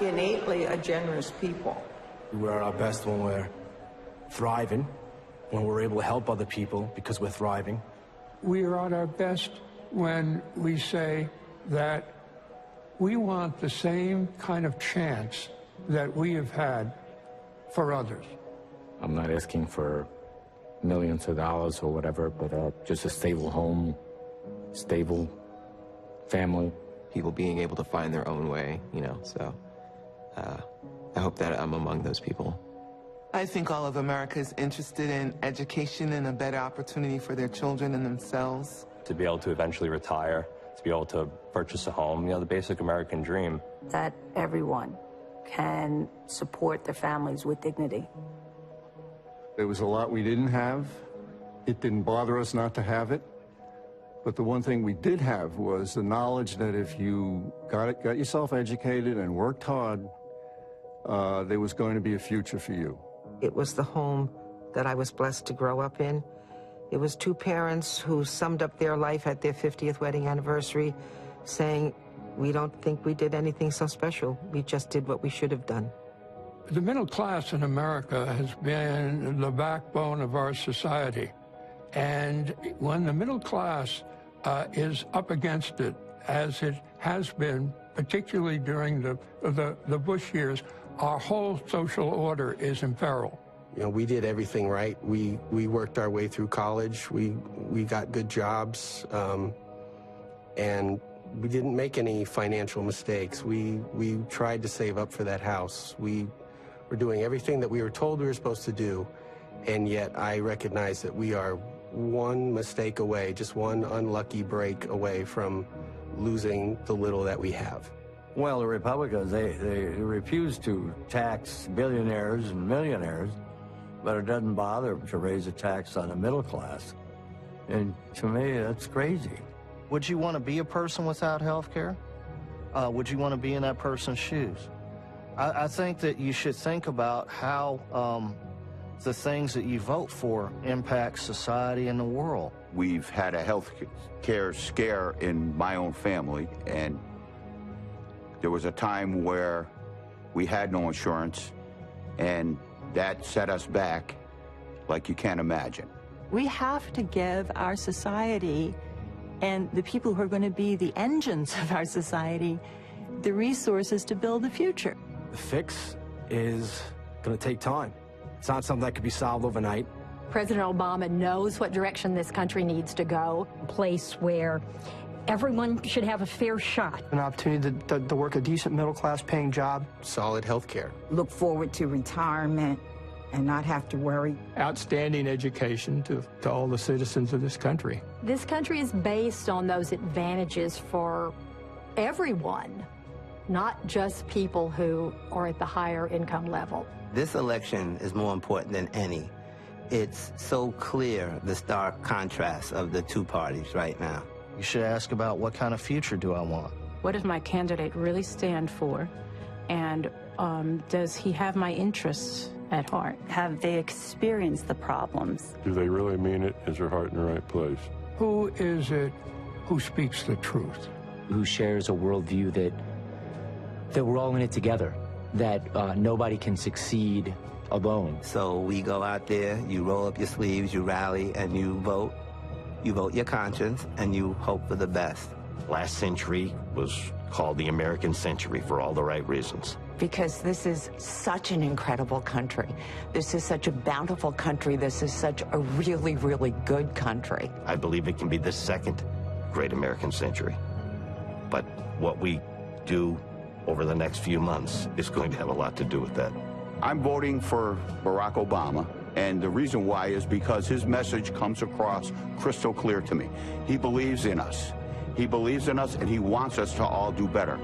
innately a generous people. We're at our best when we're thriving, when we're able to help other people because we're thriving. We are at our best when we say that we want the same kind of chance that we have had for others. I'm not asking for millions of dollars or whatever, but just a stable home, stable family. People being able to find their own way, you know, so I hope that I'm among those people. I think all of America is interested in education and a better opportunity for their children and themselves. To be able to eventually retire, to be able to purchase a home, you know, the basic American dream. That everyone can support their families with dignity. There was a lot we didn't have. It didn't bother us not to have it. But the one thing we did have was the knowledge that if you got yourself educated and worked hard, there was going to be a future for you. It was the home that I was blessed to grow up in. It was two parents who summed up their life at their 50th wedding anniversary, saying, "We don't think we did anything so special. We just did what we should have done." The middle class in America has been the backbone of our society. And when the middle class is up against it, as it has been, particularly during the Bush years, our whole social order is in peril. You know, we did everything right. We worked our way through college. We got good jobs, and we didn't make any financial mistakes. We tried to save up for that house. We were doing everything that we were told we were supposed to do, and yet I recognize that we are one mistake away, just one unlucky break away from losing the little that we have. Well, the Republicans, they refuse to tax billionaires and millionaires, but it doesn't bother them to raise a tax on the middle class. And to me, that's crazy. Would you want to be a person without health care? Would you want to be in that person's shoes? I think that you should think about how the things that you vote for impact society and the world. We've had a health care scare in my own family, and there was a time where we had no insurance, and that set us back like you can't imagine. We have to give our society and the people who are going to be the engines of our society the resources to build the future. The fix is going to take time. It's not something that could be solved overnight. President Obama knows what direction this country needs to go. A place where everyone should have a fair shot. An opportunity to work a decent middle-class paying job. Solid health care. Look forward to retirement and not have to worry. Outstanding education to all the citizens of this country. This country is based on those advantages for everyone, not just people who are at the higher income level. This election is more important than any. It's so clear, the stark contrast of the two parties right now. You should ask about what kind of future do I want? What does my candidate really stand for? And does he have my interests at heart? Have they experienced the problems? Do they really mean it? Is their heart in the right place? Who is it who speaks the truth? Who shares a worldview that we're all in it together, that nobody can succeed alone. So we go out there, you roll up your sleeves, you rally, and you vote. You vote your conscience, and you hope for the best. Last century was called the American century for all the right reasons. Because this is such an incredible country. This is such a bountiful country. This is such a really, really good country. I believe it can be the second great American century. But what we do over the next few months is going to have a lot to do with that. I'm voting for Barack Obama, and the reason why is because his message comes across crystal clear to me. He believes in us. He believes in us, and he wants us to all do better.